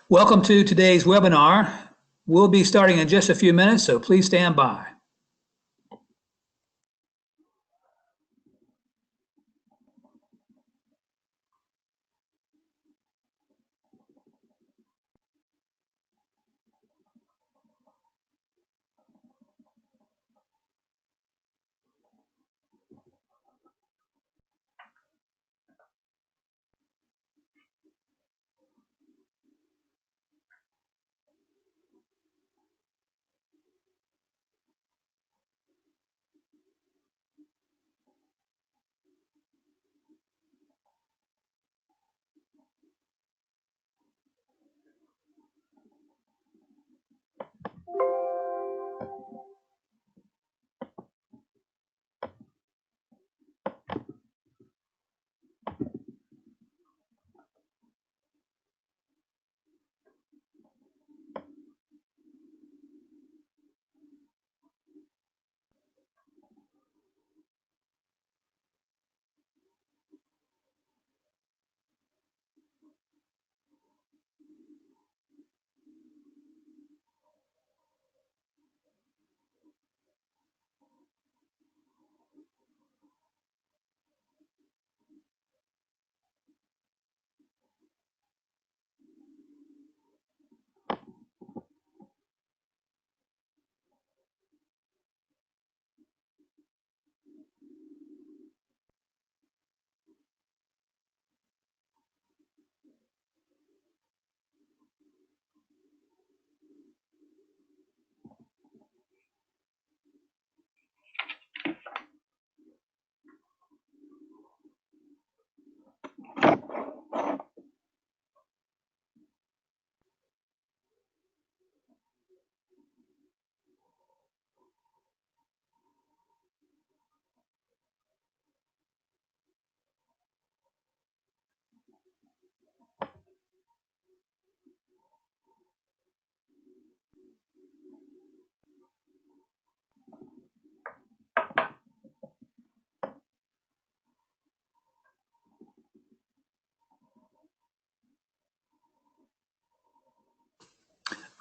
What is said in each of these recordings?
Welcome to today's webinar. We'll be starting in just a few minutes, so please stand by.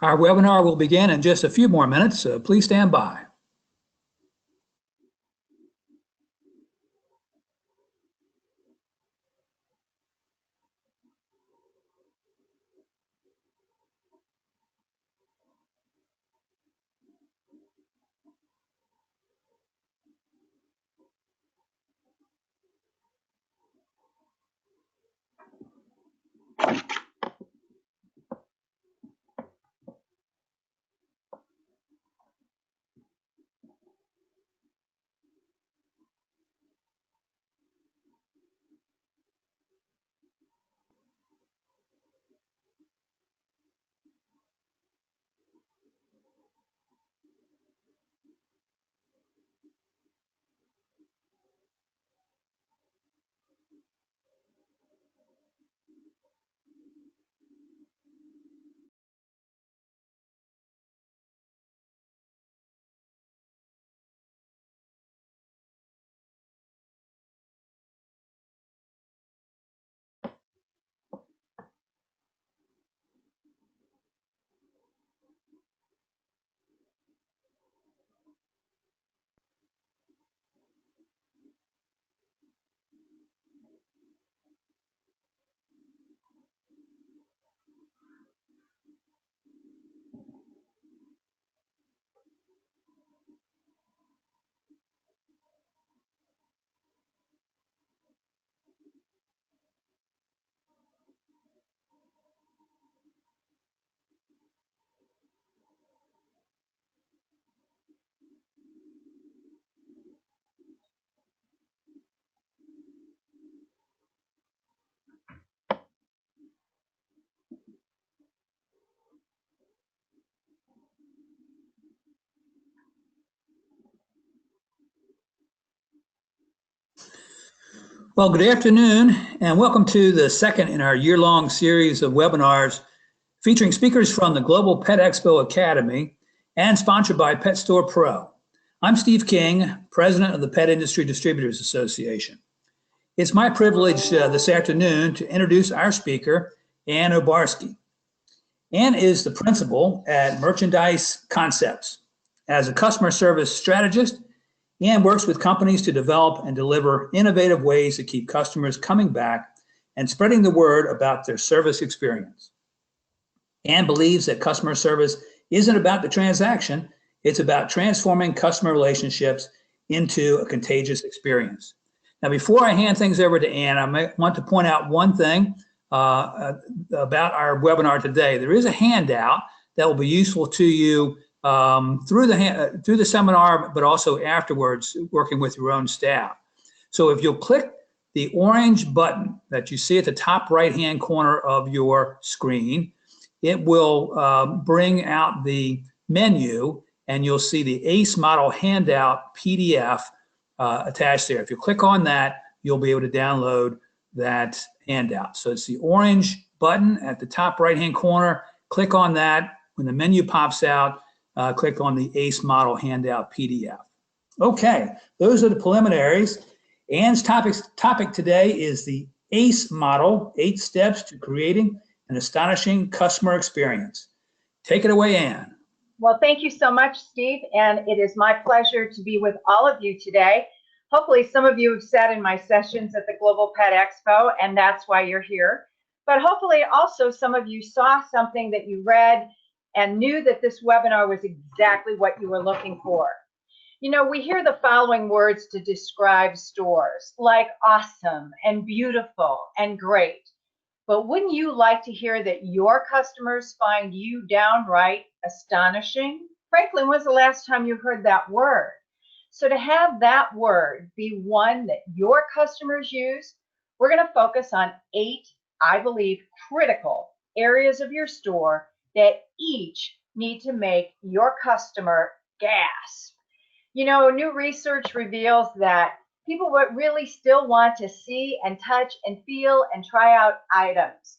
Our webinar will begin in just a few more minutes, so please stand by. Well, good afternoon, and welcome to the second in our year-long series of webinars featuring speakers from the Global Pet Expo Academy and sponsored by Pet Store Pro. I'm Steve King, president of the Pet Industry Distributors Association. It's my privilege this afternoon to introduce our speaker, Ann Obarski. Ann is the principal at Merchandise Concepts. As a customer service strategist, Ann works with companies to develop and deliver innovative ways to keep customers coming back and spreading the word about their service experience. Ann believes that customer service isn't about the transaction, it's about transforming customer relationships into a contagious experience. Now, before I hand things over to Ann, I want to point out one thing about our webinar today. There is a handout that will be useful to you through the seminar, but also afterwards, working with your own staff. So if you'll click the orange button that you see at the top right-hand corner of your screen, it will bring out the menu, and you'll see the ACE model handout PDF attached there. If you click on that, you'll be able to download that handout. So it's the orange button at the top right-hand corner. Click on that. When the menu pops out, click on the ACE model handout PDF. Okay, those are the preliminaries. Ann's topic today is the ACE model, 8 steps to creating an astonishing customer experience. Take it away, Ann. Well, thank you so much, Steve, and it is my pleasure to be with all of you today. Hopefully some of you have sat in my sessions at the Global Pet Expo, and that's why you're here. But hopefully also some of you saw something that you read and knew that this webinar was exactly what you were looking for. You know, we hear the following words to describe stores, like awesome and beautiful and great. But wouldn't you like to hear that your customers find you downright astonishing? Frankly, when was the last time you heard that word? So to have that word be one that your customers use, we're going to focus on 8, I believe, critical areas of your store that each need to make your customer gasp. You know, new research reveals that people would really still want to see and touch and feel and try out items.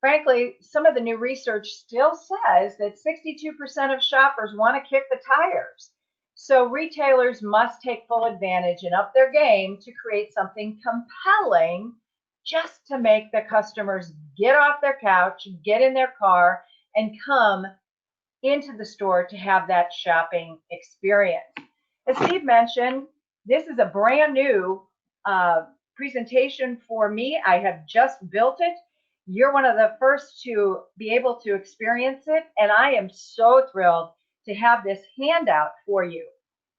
Frankly, some of the new research still says that 62% of shoppers want to kick the tires. So retailers must take full advantage and up their game to create something compelling just to make the customers get off their couch, get in their car, and come into the store to have that shopping experience. As Steve mentioned, this is a brand new presentation for me. I have just built it. You're one of the first to be able to experience it, and I am so thrilled to have this handout for you.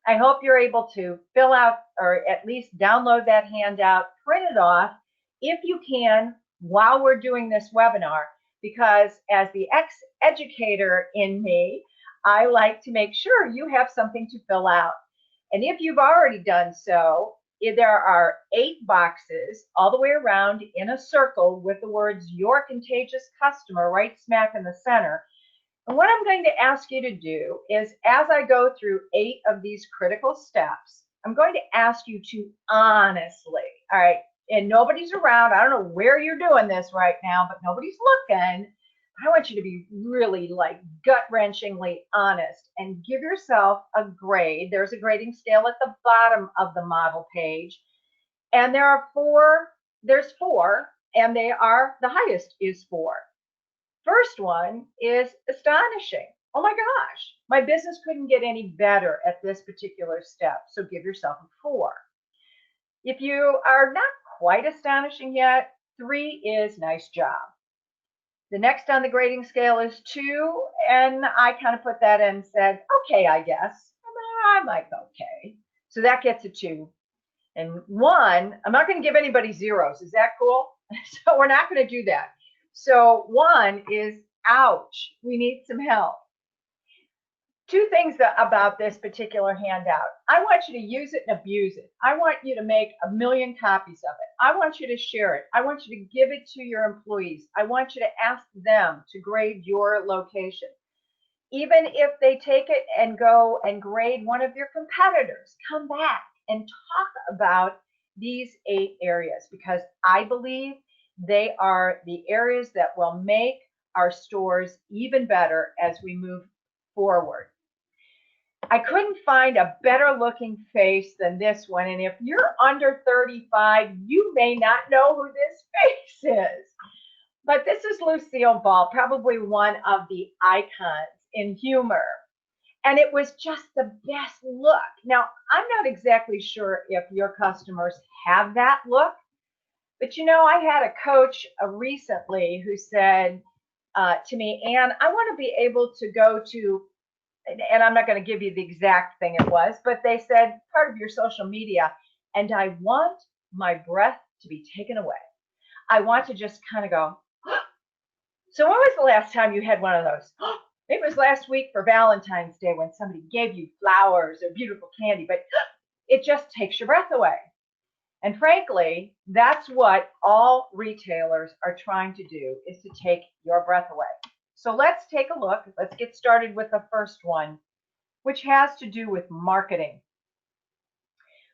I hope you're able to fill out or at least download that handout, print it off if you can while we're doing this webinar, because as the ex-educator in me, I like to make sure you have something to fill out. And if you've already done so, there are 8 boxes all the way around in a circle with the words "Your Contagious Customer" right smack in the center. And what I'm going to ask you to do is, as I go through 8 of these critical steps, I'm going to ask you to honestly, all right, and nobody's around. I don't know where you're doing this right now, but nobody's looking. I want you to be really like gut-wrenchingly honest and give yourself a grade. There's a grading scale at the bottom of the model page. And there's 4, and they are, the highest is 4. First one is astonishing. Oh my gosh, my business couldn't get any better at this particular step. So give yourself a 4. If you are not quite astonishing yet, 3 is nice job. The next on the grading scale is 2, and I kind of put that in and said, okay, I guess. I'm like, okay. So that gets a 2. And 1, I'm not going to give anybody zeros. Is that cool? So we're not going to do that. So 1 is, ouch, we need some help. 2 things about this particular handout. I want you to use it and abuse it. I want you to make 1 million copies of it. I want you to share it. I want you to give it to your employees. I want you to ask them to grade your location. Even if they take it and go and grade one of your competitors, come back and talk about these 8 areas, because I believe they are the areas that will make our stores even better as we move forward. I couldn't find a better looking face than this one. And if you're under 35, you may not know who this face is. But this is Lucille Ball, probably one of the icons in humor. And it was just the best look. Now, I'm not exactly sure if your customers have that look, but I had a coach recently who said to me, Anne, I want to be able to go to, and I'm not going to give you the exact thing it was, but they said part of your social media, and I want my breath to be taken away. I want to just kind of go, so when was the last time you had one of those? It was last week for Valentine's Day when somebody gave you flowers or beautiful candy, but it just takes your breath away. And frankly, that's what all retailers are trying to do, is to take your breath away. So let's take a look. Let's get started with the first one, which has to do with marketing.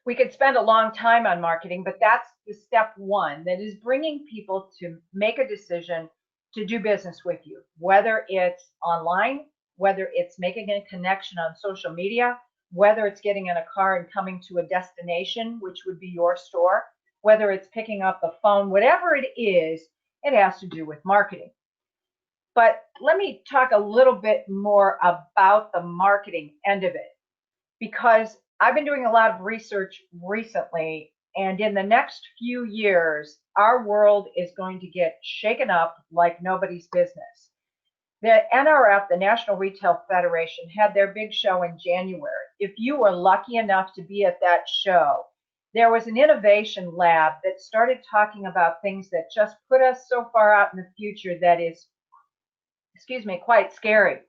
We could spend a long time on marketing, but that's the step one that is bringing people to make a decision to do business with you, whether it's online, whether it's making a connection on social media, whether it's getting in a car and coming to a destination, which would be your store, whether it's picking up the phone, whatever it is, it has to do with marketing. But let me talk a little bit more about the marketing end of it, because I've been doing a lot of research recently, and in the next few years, our world is going to get shaken up like nobody's business. The NRF, the National Retail Federation, had their big show in January. If you were lucky enough to be at that show, there was an innovation lab that started talking about things that just put us so far out in the future that is, quite scary.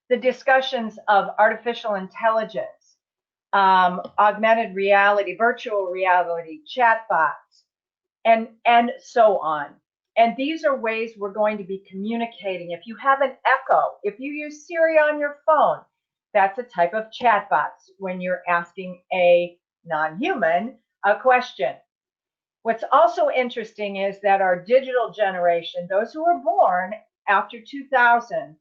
The discussions of artificial intelligence, augmented reality, virtual reality, chatbots, and so on. And these are ways we're going to be communicating. If you have an Echo, if you use Siri on your phone, that's a type of chatbots when you're asking a non-human a question. What's also interesting is that our digital generation, those who were born after 2000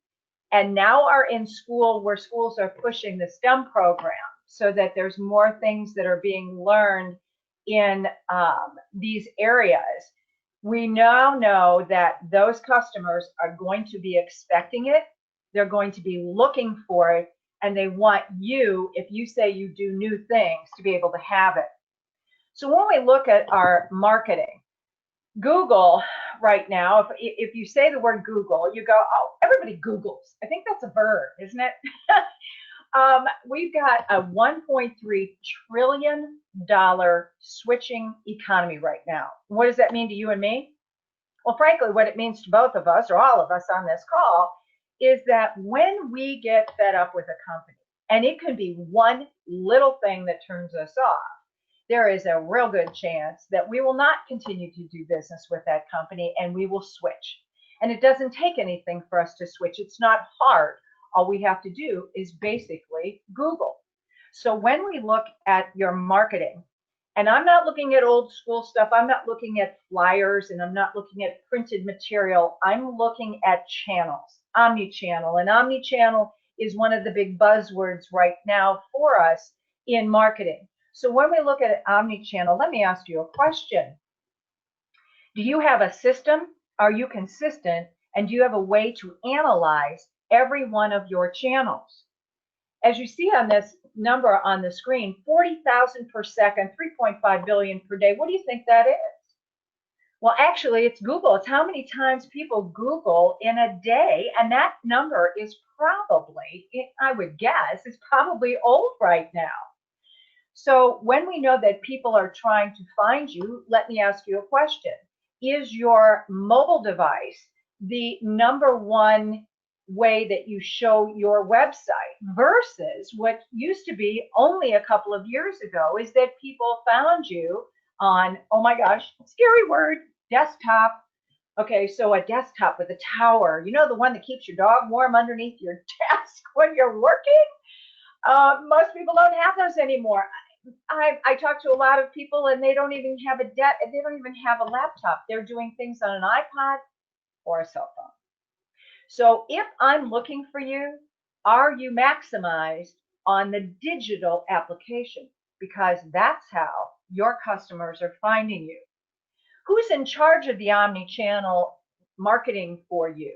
and now are in school, where schools are pushing the STEM program so that there's more things that are being learned in these areas. We now know that those customers are going to be expecting it. They're going to be looking for it, and they want you, if you say you do new things, to be able to have it. So when we look at our marketing, Google right now, if you say the word Google, you go, oh, everybody Googles. I think that's a verb, isn't it? We've got a $1.3 trillion switching economy right now. What does that mean to you and me? Well, frankly, what it means to both of us, or all of us on this call, is that when we get fed up with a company, and it could be one little thing that turns us off, there is a real good chance that we will not continue to do business with that company, and we will switch. And it doesn't take anything for us to switch. It's not hard. All we have to do is basically Google. So when we look at your marketing, and I'm not looking at old school stuff, I'm not looking at flyers, and I'm not looking at printed material, I'm looking at channels, omni-channel. And omni-channel is one of the big buzzwords right now for us in marketing. So when we look at omni-channel, let me ask you a question. Do you have a system? Are you consistent? And do you have a way to analyze every one of your channels? As you see on this number on the screen, 40,000 per second, 3.5 billion per day. What do you think that is? Well, actually, it's Google. It's how many times people Google in a day, and that number is probably, I would guess, is probably old right now. So when we know that people are trying to find you, let me ask you a question. Is your mobile device the number one way that you show your website, versus what used to be only a couple of years ago is that people found you on, oh my gosh, scary word, desktop. Okay, so a desktop with a tower, the one that keeps your dog warm underneath your desk when you're working? Most people don't have those anymore. I talk to a lot of people, and they don't even have they don't even have a laptop. They're doing things on an iPod or a cell phone. So if I'm looking for you, are you maximized on the digital application? Because that's how your customers are finding you. Who's in charge of the omni-channel marketing for you?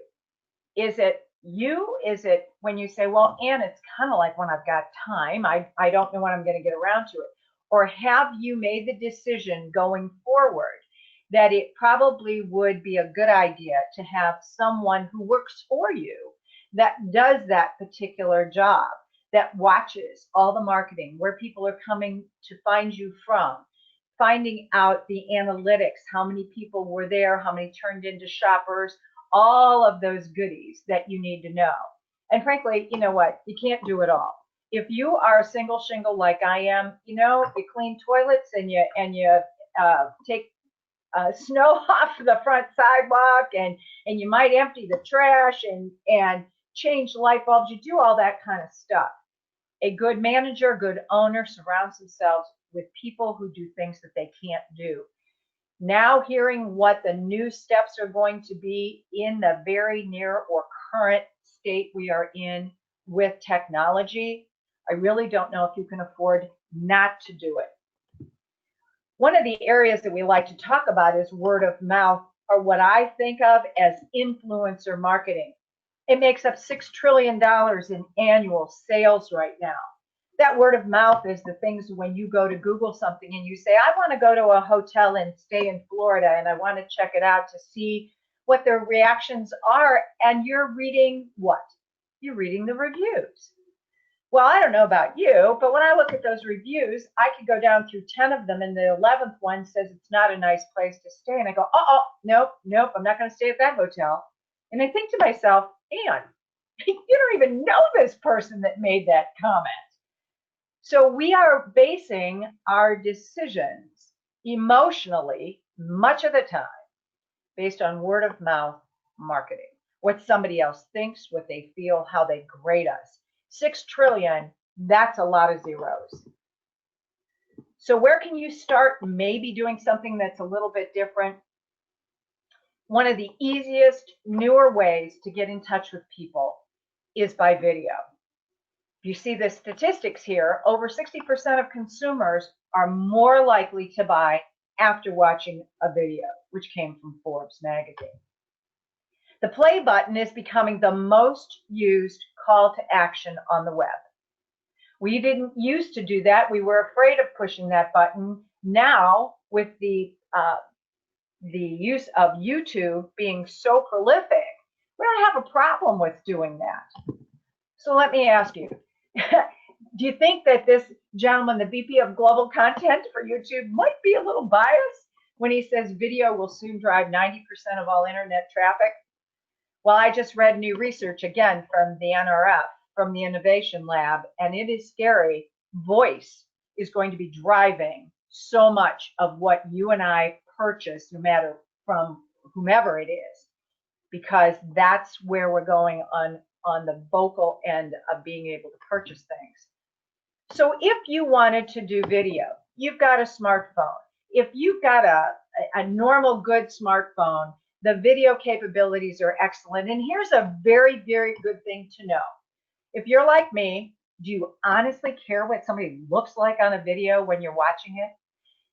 Is it you? Is it when you say, well, Ann, it's kind of like when I've got time, I don't know when I'm going to get around to it? Or have you made the decision going forward that it probably would be a good idea to have someone who works for you that does that particular job, that watches all the marketing, where people are coming to find you from, finding out the analytics, how many people were there, how many turned into shoppers, all of those goodies that you need to know. And frankly, you know what? You can't do it all. If you are a single shingle like I am, you clean toilets and you take snow off the front sidewalk, and you might empty the trash and change light bulbs. You do all that kind of stuff. A good manager, good owner surrounds themselves with people who do things that they can't do. Now hearing what the new steps are going to be in the very near or current state we are in with technology, I really don't know if you can afford not to do it. One of the areas that we like to talk about is word of mouth, or what I think of as influencer marketing. It makes up $6 trillion in annual sales right now. That word of mouth is the things when you go to Google something and you say, I want to go to a hotel and stay in Florida and I want to check it out to see what their reactions are. And you're reading what? You're reading the reviews. Well, I don't know about you, but when I look at those reviews, I could go down through 10 of them and the 11th one says it's not a nice place to stay. And I go, nope, I'm not going to stay at that hotel. And I think to myself, Ann, you don't even know this person that made that comment. So we are basing our decisions emotionally, much of the time, based on word of mouth marketing. What somebody else thinks, what they feel, how they grade us. 6 trillion, that's a lot of zeros. So where can you start maybe doing something that's a little bit different? One of the easiest, newer ways to get in touch with people is by video. You see the statistics here, over 60% of consumers are more likely to buy after watching a video, which came from Forbes magazine. The play button is becoming the most used call to action on the web. We didn't used to do that. We were afraid of pushing that button. Now, with the use of YouTube being so prolific, we don't have a problem with doing that. So let me ask you, do you think that this gentleman, the VP of Global Content for YouTube, might be a little biased when he says video will soon drive 90% of all internet traffic? Well, I just read new research again from the NRF, from the Innovation Lab, and it is scary. Voice is going to be driving so much of what you and I purchase, no matter from whomever it is, because that's where we're going on the vocal end of being able to purchase things. So if you wanted to do video, you've got a smartphone. If you've got a normal good smartphone, the video capabilities are excellent. And here's a very, very good thing to know. If you're like me, do you honestly care what somebody looks like on a video when you're watching it?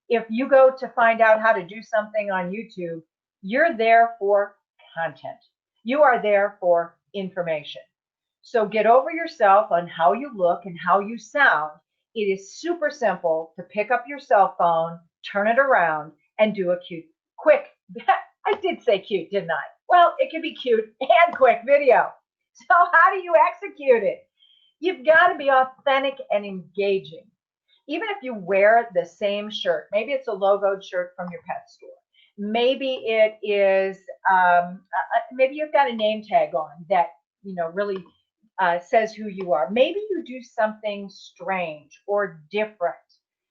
If you go to find out how to do something on YouTube, you're there for content. You are there for information. So get over yourself on how you look and how you sound. It is super simple to pick up your cell phone, turn it around, and do a quick, I did say cute, didn't I? Well, it can be cute and quick video. So how do you execute it? You've got to be authentic and engaging. Even if you wear the same shirt, maybe it's a logoed shirt from your pet store. Maybe it is, maybe you've got a name tag on that, really says who you are. Maybe you do something strange or different.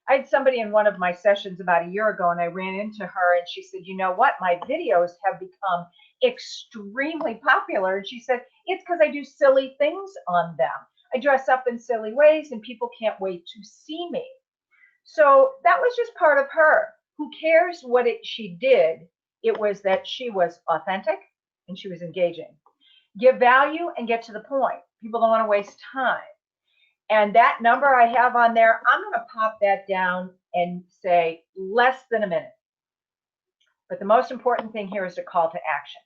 I had somebody in one of my sessions about a year ago, and I ran into her, and she said, you know what? My videos have become extremely popular. And she said, it's because I do silly things on them. I dress up in silly ways, and people can't wait to see me. So that was just part of her. Who cares what she did? It was that she was authentic and she was engaging. Give value and get to the point. People don't want to waste time. And that number I have on there, I'm going to pop that down and say less than a minute. But the most important thing here is a call to action.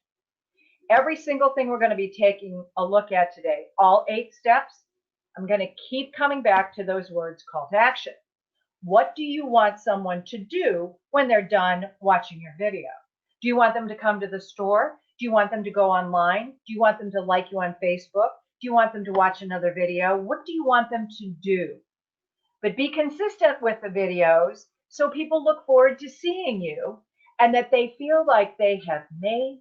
Every single thing we're going to be taking a look at today, all 8 steps, I'm going to keep coming back to those words, call to action. What do you want someone to do when they're done watching your video? Do you want them to come to the store? Do you want them to go online? Do you want them to like you on Facebook? Do you want them to watch another video? What do you want them to do? But be consistent with the videos so people look forward to seeing you and that they feel like they have made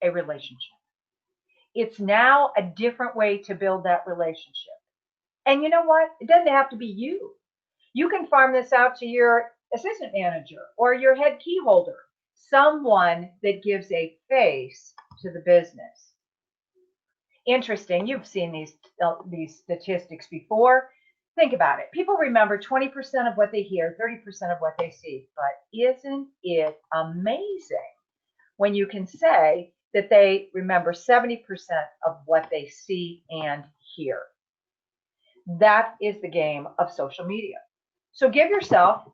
a relationship. It's now a different way to build that relationship. And you know what? It doesn't have to be you. You can farm this out to your assistant manager or your head key holder, someone that gives a face to the business. Interesting. You've seen these statistics before. Think about it. People remember 20% of what they hear, 30% of what they see. But isn't it amazing when you can say that they remember 70% of what they see and hear? That is the game of social media. So give yourself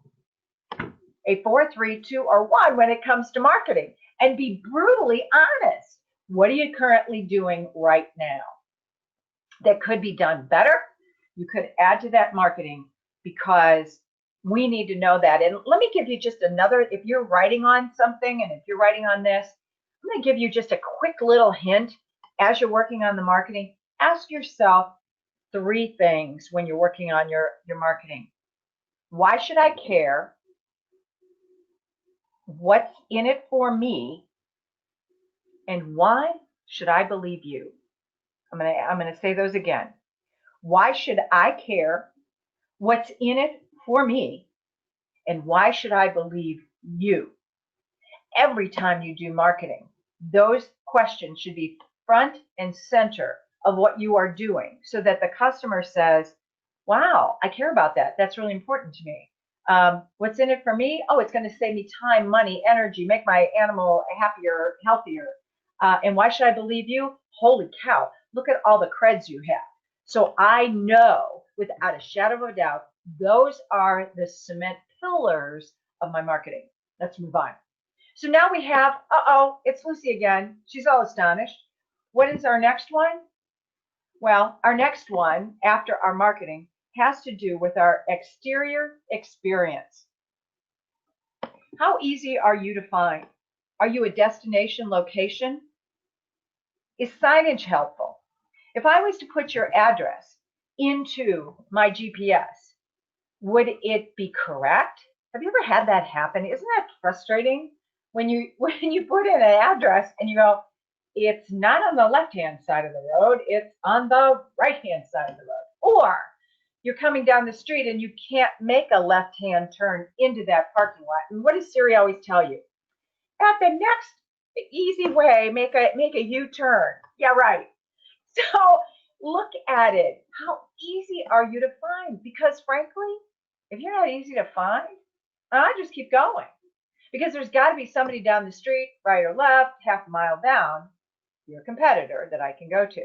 a 4, 3, 2, or 1 when it comes to marketing and be brutally honest. What are you currently doing right now that could be done better? You could add to that marketing because we need to know that. And let me give you just another, if you're writing on something and if you're writing on this, I'm going to give you just a quick little hint as you're working on the marketing. Ask yourself 3 things when you're working on your marketing. Why should I care? What's in it for me? And why should I believe you? I'm going to say those again. Why should I care? What's in it for me? And why should I believe you? Every time you do marketing, those questions should be front and center of what you are doing so that the customer says, wow, I care about that. That's really important to me. What's in it for me? Oh, it's going to save me time, money, energy, make my animal happier, healthier. And why should I believe you? Holy cow, look at all the creds you have. So I know without a shadow of a doubt, those are the cement pillars of my marketing. Let's move on. So now we have, it's Lucy again. She's all astonished. What is our next one? Well, our next one after our marketing has to do with our exterior experience. How easy are you to find? Are you a destination location? Is signage helpful? If I was to put your address into my GPS, would it be correct? Have you ever had that happen? Isn't that frustrating when you put in an address and you go, it's not on the left-hand side of the road, it's on the right-hand side of the road. Or you're coming down the street and you can't make a left-hand turn into that parking lot. And what does Siri always tell you? At the next easy way, make a U-turn. Yeah, right. So look at it. How easy are you to find? Because frankly, if you're not easy to find, I just keep going. Because there's got to be somebody down the street, right or left, half a mile down, your competitor that I can go to.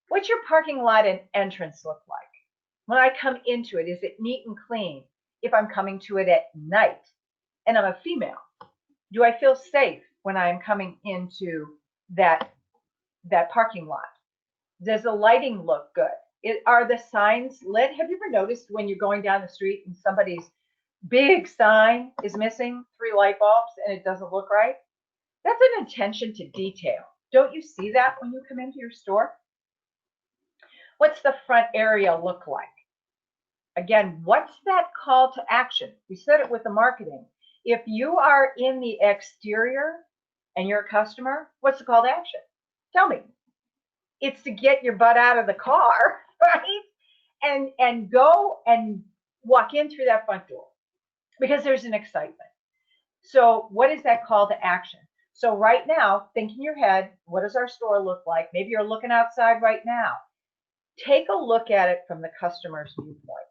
What's your parking lot and entrance look like? When I come into it, is it neat and clean? If I'm coming to it at night and I'm a female, do I feel safe when I'm coming into that parking lot? Does the lighting look good? Are the signs lit? Have you ever noticed when you're going down the street and somebody's big sign is missing 3 light bulbs and it doesn't look right? That's an attention to detail. Don't you see that when you come into your store? What's the front area look like? Again, what's that call to action? We said it with the marketing. If you are in the exterior and you're a customer, what's the call to action? Tell me. It's to get your butt out of the car, right? And go and walk in through that front door because there's an excitement. So what is that call to action? So right now, think in your head, what does our store look like? Maybe you're looking outside right now. Take a look at it from the customer's viewpoint.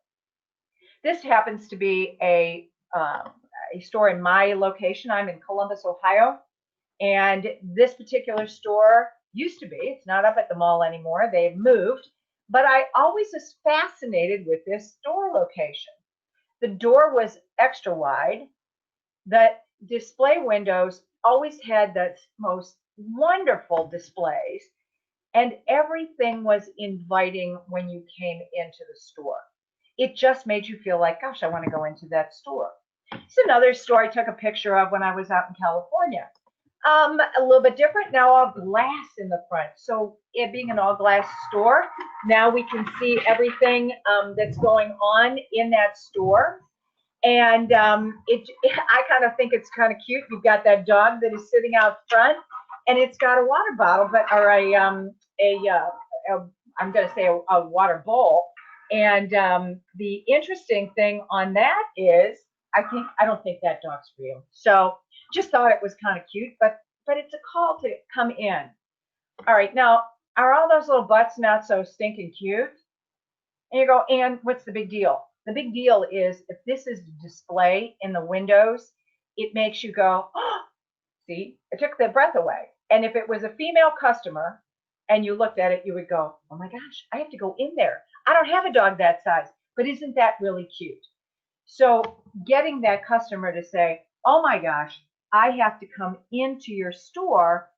This happens to be a store in my location. I'm in Columbus, Ohio. And this particular store used to be, it's not up at the mall anymore. They've moved. But I always was fascinated with this store location. The door was extra wide. The display windows always had the most wonderful displays, and everything was inviting when you came into the store. It just made you feel like, gosh, I want to go into that store. It's another store I took a picture of when I was out in California. A little bit different, now all glass in the front. So it being an all glass store, now we can see everything that's going on in that store. And I kind of think it's kind of cute. You've got that dog that is sitting out front, and it's got a water bottle, or I'm going to say a water bowl. And the interesting thing on that is, I don't think that dog's real. So just thought it was kind of cute, but it's a call to come in. All right, now, are all those little butts not so stinking cute? And you go, and what's the big deal? The big deal is if this is a display in the windows, it makes you go, oh, see, it took the breath away. And if it was a female customer and you looked at it, you would go, oh my gosh, I have to go in there. I don't have a dog that size, but isn't that really cute? So getting that customer to say, oh my gosh, I have to come into your store,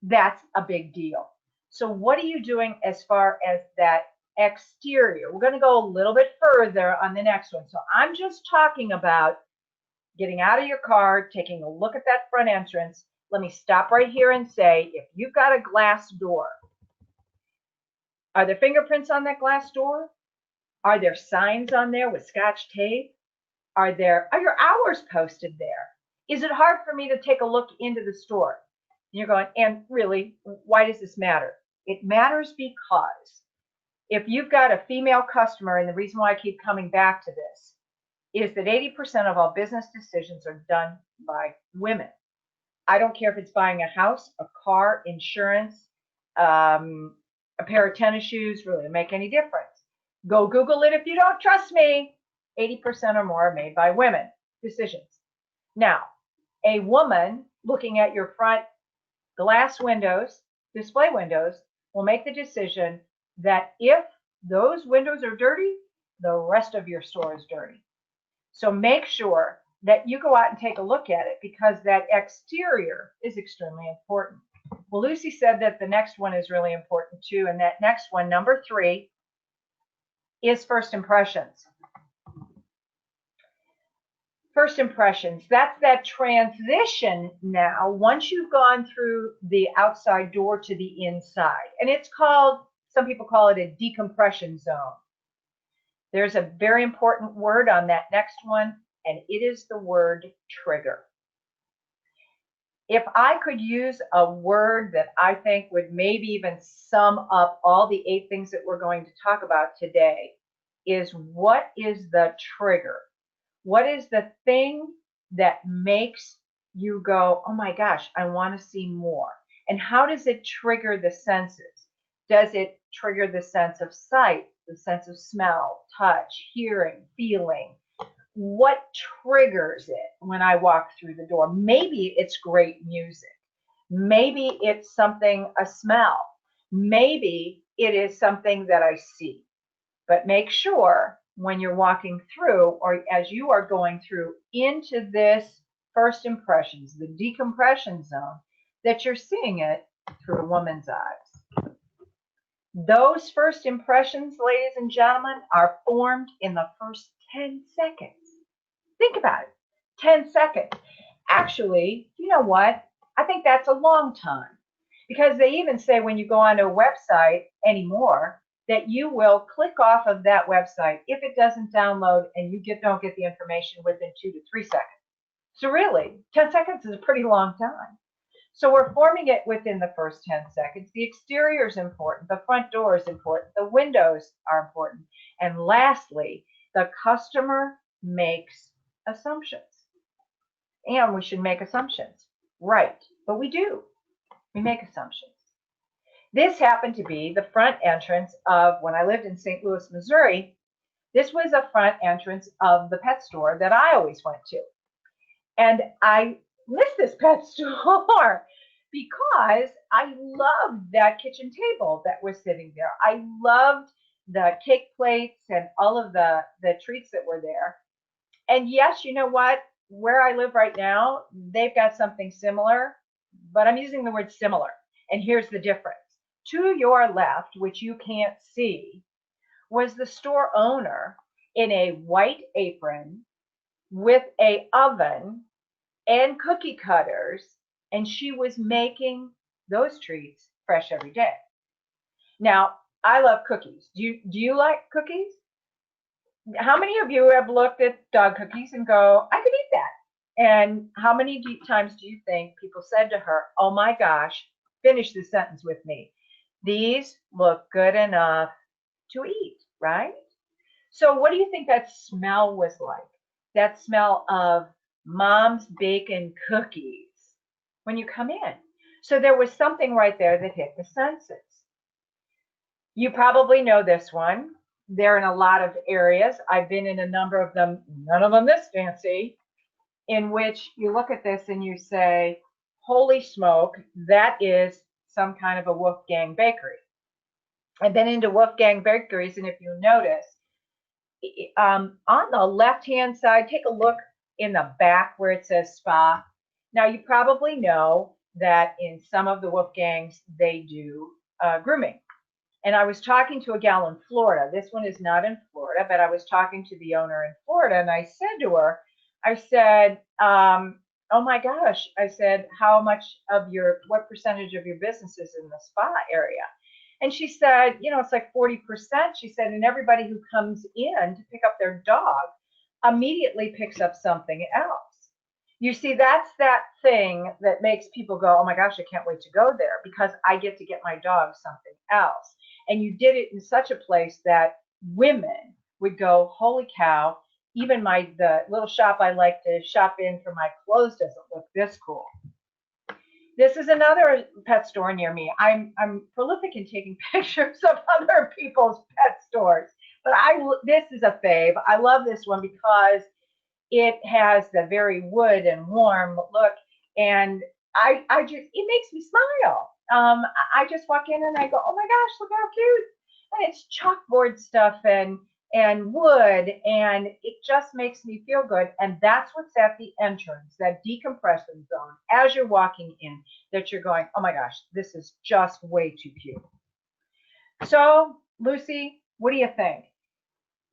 that's a big deal. So what are you doing as far as that exterior? We're going to go a little bit further on the next one. So I'm just talking about getting out of your car, taking a look at that front entrance. Let me stop right here and say, if you've got a glass door, are there fingerprints on that glass door? Are there signs on there with Scotch tape? Are your hours posted there? Is it hard for me to take a look into the store? And you're going, and really, why does this matter? It matters because if you've got a female customer, and the reason why I keep coming back to this is that 80% of all business decisions are done by women. I don't care if it's buying a house, a car, insurance, a pair of tennis shoes, really doesn't make any difference. Go Google it if you don't trust me. 80% or more are made by women decisions. Now, a woman looking at your front glass windows, display windows, will make the decision that if those windows are dirty, the rest of your store is dirty. So make sure that you go out and take a look at it, because that exterior is extremely important. Well, Lucy said that the next one is really important too, and that next one, number 3, is first impressions. First impressions, that's that transition now once you've gone through the outside door to the inside. And it's called, some people call it a decompression zone. There's a very important word on that next one, and it is the word trigger. If I could use a word that I think would maybe even sum up all the 8 things that we're going to talk about today, is what is the trigger? What is the thing that makes you go, oh my gosh, I want to see more? And how does it trigger the senses? Does it trigger the sense of sight, the sense of smell, touch, hearing, feeling? What triggers it when I walk through the door? Maybe it's great music. Maybe it's something, a smell. Maybe it is something that I see. But make sure when you're walking through, or as you are going through into this first impressions, the decompression zone, that you're seeing it through a woman's eyes. Those first impressions, ladies and gentlemen, are formed in the first 10 seconds. Think about it, 10 seconds. Actually, you know what? I think that's a long time, because they even say when you go onto a website anymore, that you will click off of that website if it doesn't download and you don't get the information within 2 to 3 seconds. So really, 10 seconds is a pretty long time. So we're forming it within the first 10 seconds. The exterior is important. The front door is important. The windows are important. And lastly, the customer makes assumptions. And we should make assumptions. Right, but we do. We make assumptions. This happened to be the front entrance of, when I lived in St. Louis, Missouri, this was a front entrance of the pet store that I always went to. And I miss this pet store because I loved that kitchen table that was sitting there. I loved the cake plates and all of the treats that were there. And yes, you know what? Where I live right now, they've got something similar, but I'm using the word similar. And here's the difference. To your left, which you can't see, was the store owner in a white apron with a oven and cookie cutters, and she was making those treats fresh every day. Now, I love cookies. Do you like cookies? How many of you have looked at dog cookies and go, I could eat that? And how many times do you think people said to her, oh my gosh, finish the sentence with me. These look good enough to eat, right? So what do you think that smell was like? That smell of mom's bacon cookies when you come in. So there was something right there that hit the senses. You probably know this one. They're in a lot of areas. I've been in a number of them, none of them this fancy, in which you look at this and you say, holy smoke, that is some kind of a Wolfgang bakery. I've been into Wolfgang bakeries, and if you notice, on the left-hand side, take a look in the back where it says spa. Now, you probably know that in some of the Wolfgangs, they do grooming. And I was talking to a gal in Florida. This one is not in Florida, but I was talking to the owner in Florida, and I said to her, I said, oh my gosh, I said, what percentage of your business is in the spa area? And she said, it's like 40%. She said, and everybody who comes in to pick up their dog immediately picks up something else. You see, that's that thing that makes people go, oh my gosh, I can't wait to go there because I get to get my dog something else. And you did it in such a place that women would go, holy cow, even the little shop I like to shop in for my clothes doesn't look this cool. This is another pet store near me. I'm prolific in taking pictures of other people's pet stores, but this is a fave. I love this one because it has the very wood and warm look, and it makes me smile. I just walk in and I go, oh my gosh, look how cute! And it's chalkboard stuff and wood, and it just makes me feel good. And that's what's at the entrance, that decompression zone, as you're walking in, that you're going, oh my gosh, this is just way too cute. So, Lucy, what do you think?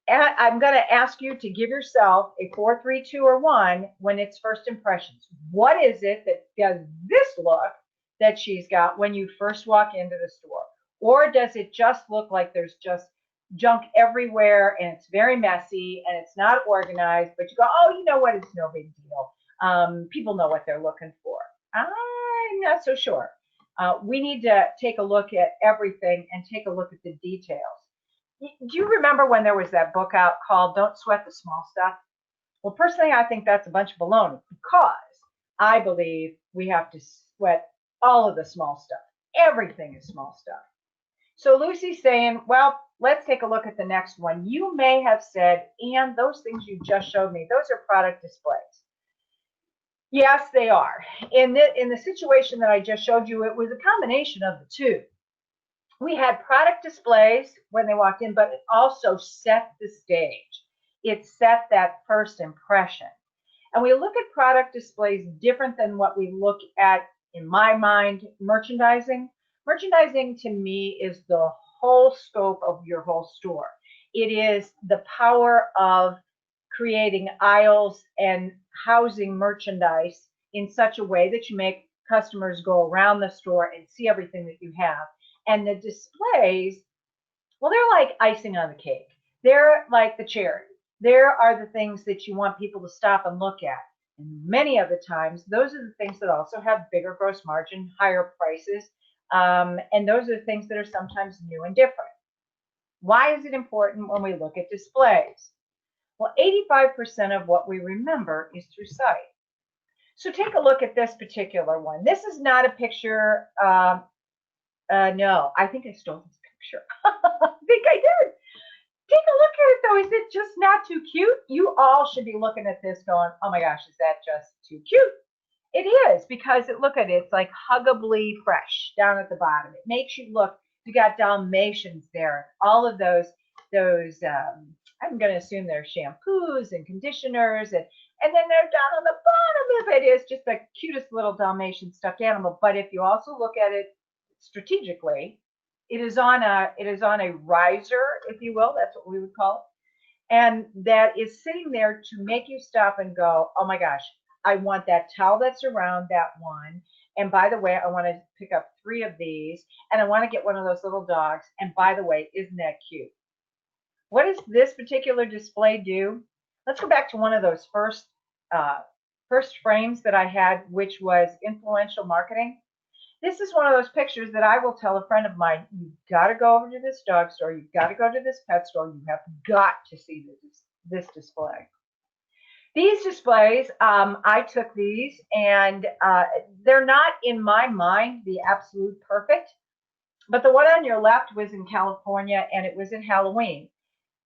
I'm going to ask you to give yourself a 4, 3, 2, or 1 when it's first impressions. What is it that does this look that she's got when you first walk into the store? Or does it just look like there's just junk everywhere and it's very messy and it's not organized, but you go, oh, you know what, it's no big deal. People know what they're looking for. I'm not so sure. We need to take a look at everything and take a look at the details. Do you remember when there was that book out called Don't Sweat the Small Stuff? Well, personally, I think that's a bunch of baloney because I believe we have to sweat all of the small stuff. Everything is small stuff. So Lucy's saying, well, let's take a look at the next one. You may have said, and those things you just showed me, those are product displays. Yes, they are. In the situation that I just showed you, it was a combination of the two. We had product displays when they walked in, but it also set the stage. It set that first impression. And we look at product displays different than what we look at, in my mind, merchandising. Merchandising to me is the whole scope of your whole store. It is the power of creating aisles and housing merchandise in such a way that you make customers go around the store and see everything that you have. And the displays, well, they're like icing on the cake. They're like the cherry. There are the things that you want people to stop and look at. And many of the times, those are the things that also have bigger gross margin, higher prices. And those are the things that are sometimes new and different. Why is it important when we look at displays? Well, 85% of what we remember is through sight. So take a look at this particular one. This is not a picture. No, I think I stole this picture. I think I did. Take a look at it though. Is it just not too cute? You all should be looking at this going, oh my gosh, is that just too cute? It is, because look at it. It's like huggably fresh down at the bottom. It makes you look, you got Dalmatians there. All of those I'm going to assume they're shampoos and conditioners And then they're down on the bottom of it is just the cutest little Dalmatian stuffed animal. But if you also look at it strategically, it is on a riser, if you will. That's what we would call it. And that is sitting there to make you stop and go, oh my gosh, I want that towel that's around that one. And by the way, I want to pick up 3 of these. And I want to get one of those little dogs. And by the way, isn't that cute? What does this particular display do? Let's go back to one of those first frames that I had, which was influential marketing. This is one of those pictures that I will tell a friend of mine, you've got to go over to this dog store, you've got to go to this pet store, you have got to see this display. These displays, I took these, and they're not, in my mind, the absolute perfect, but the one on your left was in California, and it was in Halloween.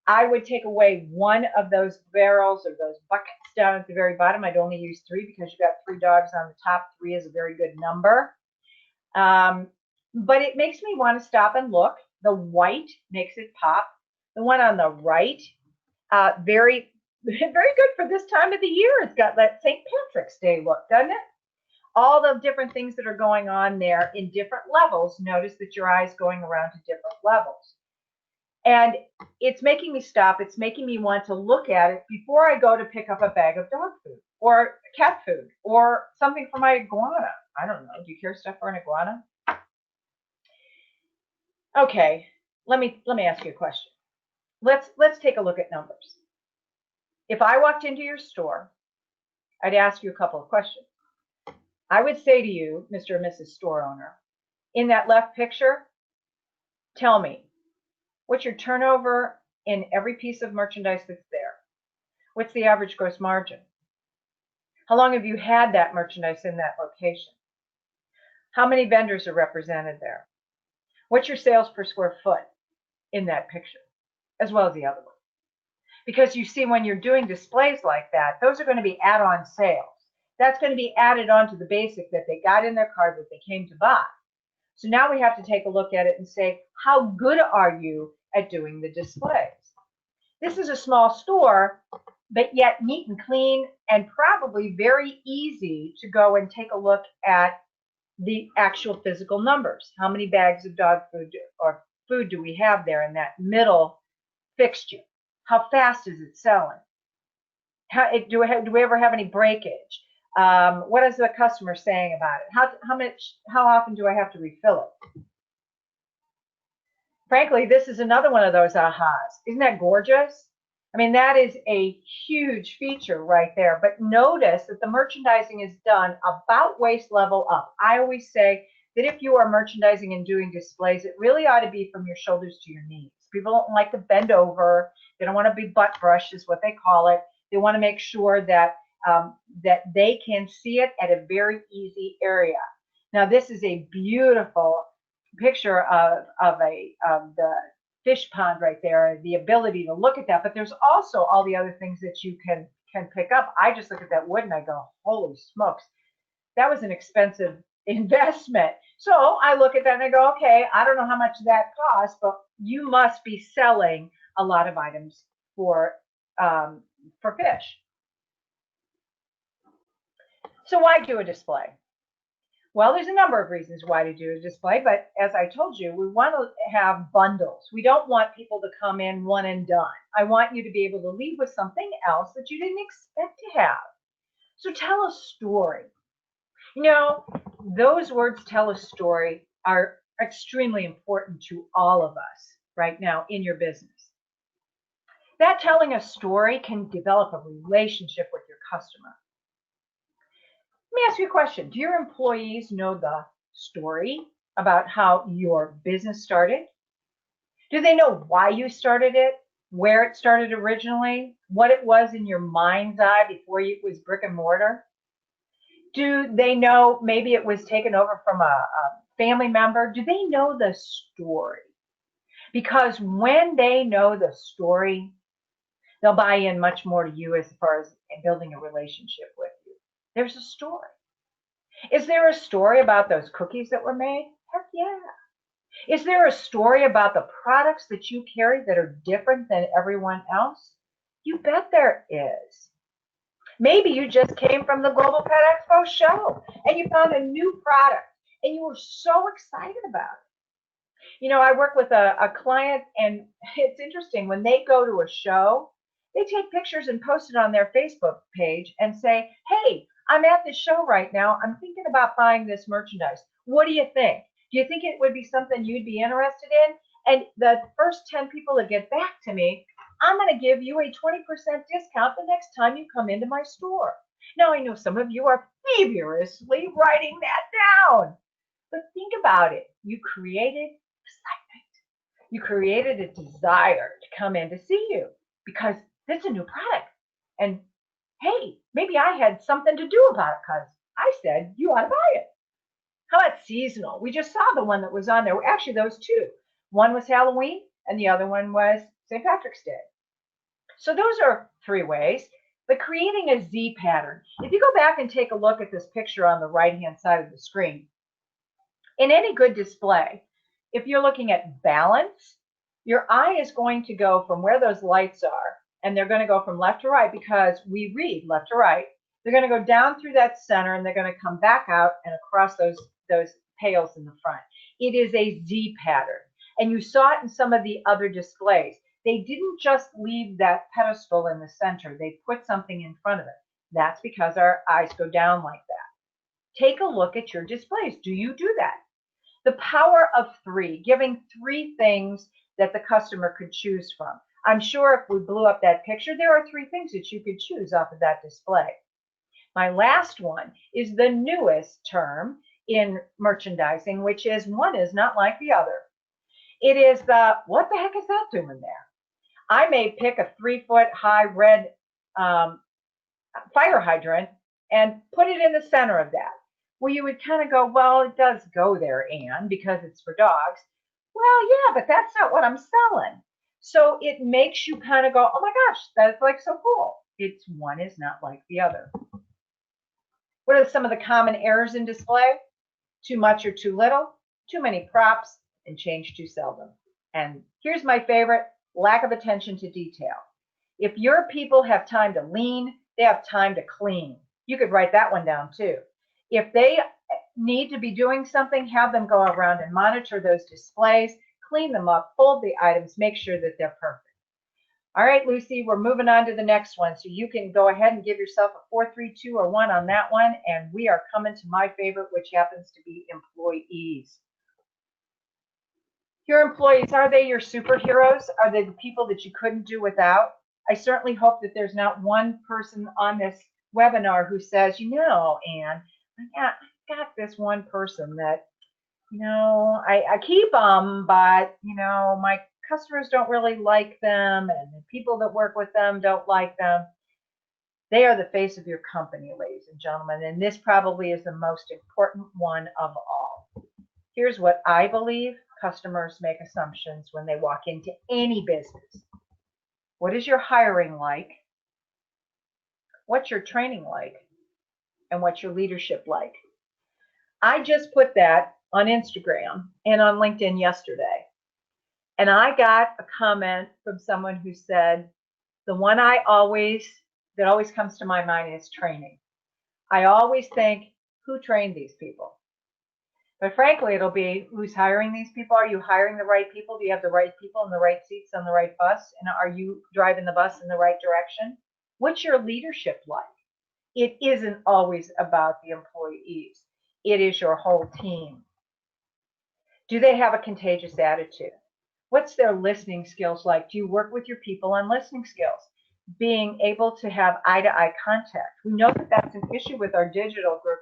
I would take away one of those barrels or those buckets down at the very bottom. I'd only use 3 because you've got 3 dogs on the top. 3 is a very good number. But it makes me want to stop and look. The white makes it pop. The one on the right, very, very good for this time of the year. It's got that St. Patrick's Day look, doesn't it? All the different things that are going on there in different levels. Notice that your eye's going around to different levels. And it's making me stop. It's making me want to look at it before I go to pick up a bag of dog food or cat food or something for my iguana. I don't know. Do you care stuff for an iguana? Okay, let me ask you a question. Let's take a look at numbers. If I walked into your store, I'd ask you a couple of questions. I would say to you, Mr. and Mrs. Store Owner, in that left picture, tell me, what's your turnover in every piece of merchandise that's there? What's the average gross margin? How long have you had that merchandise in that location? How many vendors are represented there? What's your sales per square foot in that picture, as well as the other one? Because you see, when you're doing displays like that, those are going to be add-on sales. That's going to be added on to the basic that they got in their card that they came to buy. So now we have to take a look at it and say, how good are you at doing the displays? This is a small store, but yet neat and clean and probably very easy to go and take a look at the actual physical numbers. How many bags of dog food or food do we have there in that middle fixture? How fast is it selling? Do we ever have any breakage? What is the customer saying about it? How often do I have to refill it? Frankly, this is another one of those ahas. Isn't that gorgeous? I mean, that is a huge feature right there. But notice that the merchandising is done about waist level up. I always say that if you are merchandising and doing displays, it really ought to be from your shoulders to your knees. People don't like to bend over. They don't want to be butt brushed, is what they call it. They want to make sure that that they can see it at a very easy area. Now, this is a beautiful picture of the fish pond right there, the ability to look at that. But there's also all the other things that you can pick up. I just look at that wood and I go, holy smokes, that was an expensive investment. So I look at that and I go, okay, I don't know how much that costs, but you must be selling a lot of items for fish. So why do a display? Well, there's a number of reasons why to do a display, but as I told you, we want to have bundles. We don't want people to come in one and done. I want you to be able to leave with something else that you didn't expect to have. So tell a story. You know, those words, tell a story, are extremely important to all of us right now in your business. That telling a story can develop a relationship with your customer. Let me ask you a question. Do your employees know the story about how your business started? Do they know why you started it, where it started originally, what it was in your mind's eye before it was brick and mortar? Do they know maybe it was taken over from a family member? Do they know the story? Because when they know the story, they'll buy in much more to you as far as building a relationship with you. There's a story. Is there a story about those cookies that were made? Heck yeah. Is there a story about the products that you carry that are different than everyone else? You bet there is. Maybe you just came from the Global Pet Expo show and you found a new product and you were so excited about it. You know, I work with a client, and it's interesting. When they go to a show, they take pictures and post it on their Facebook page and say, hey, I'm at this show right now. I'm thinking about buying this merchandise. What do you think? Do you think it would be something you'd be interested in? And the first 10 people that get back to me, I'm going to give you a 20% discount the next time you come into my store. Now, I know some of you are feverishly writing that down, but think about it. You created excitement. You created a desire to come in to see you because it's a new product. And hey, maybe I had something to do about it because I said you ought to buy it. How about seasonal? We just saw the one that was on there. Actually, those two. One was Halloween and the other one was St. Patrick's Day. So those are 3 ways. But creating a Z pattern. If you go back and take a look at this picture on the right-hand side of the screen, in any good display, if you're looking at balance, your eye is going to go from where those lights are, and they're going to go from left to right because we read left to right. They're going to go down through that center, and they're going to come back out and across those pails in the front. It is a Z pattern, and you saw it in some of the other displays. They didn't just leave that pedestal in the center. They put something in front of it. That's because our eyes go down like that. Take a look at your displays. Do you do that? The power of 3, giving 3 things that the customer could choose from. I'm sure if we blew up that picture, there are 3 things that you could choose off of that display. My last one is the newest term in merchandising, which is one is not like the other. It is the, what the heck is that doing there? I may pick a 3-foot high red fire hydrant and put it in the center of that. Well, you would kind of go, well, it does go there, Anne, because it's for dogs. Well, yeah, but that's not what I'm selling. So it makes you kind of go, oh my gosh, that's like so cool. It's one is not like the other. What are some of the common errors in display? Too much or too little, too many props, and change too seldom. And here's my favorite, lack of attention to detail. If your people have time to lean, they have time to clean. You could write that one down too. If they need to be doing something, have them go around and monitor those displays, clean them up, fold the items, make sure that they're perfect. All right, Lucy, we're moving on to the next one. So you can go ahead and give yourself a 4, 3, 2, or 1 on that one. And we are coming to my favorite, which happens to be employees. Your employees, are they your superheroes? Are they the people that you couldn't do without? I certainly hope that there's not one person on this webinar who says, you know, Anne, I've got this one person that, you know, I keep them, but, you know, my customers don't really like them, and the people that work with them don't like them. They are the face of your company, ladies and gentlemen, and this probably is the most important one of all. Here's what I believe. Customers make assumptions when they walk into any business. What is your hiring like? What's your training like? And what's your leadership like? I just put that on Instagram and on LinkedIn yesterday. And I got a comment from someone who said, the one that always comes to my mind is training. I always think, who trained these people? But frankly, it'll be, who's hiring these people? Are you hiring the right people? Do you have the right people in the right seats on the right bus? And are you driving the bus in the right direction? What's your leadership like? It isn't always about the employees. It is your whole team. Do they have a contagious attitude? What's their listening skills like? Do you work with your people on listening skills? Being able to have eye-to-eye contact. We know that that's an issue with our digital group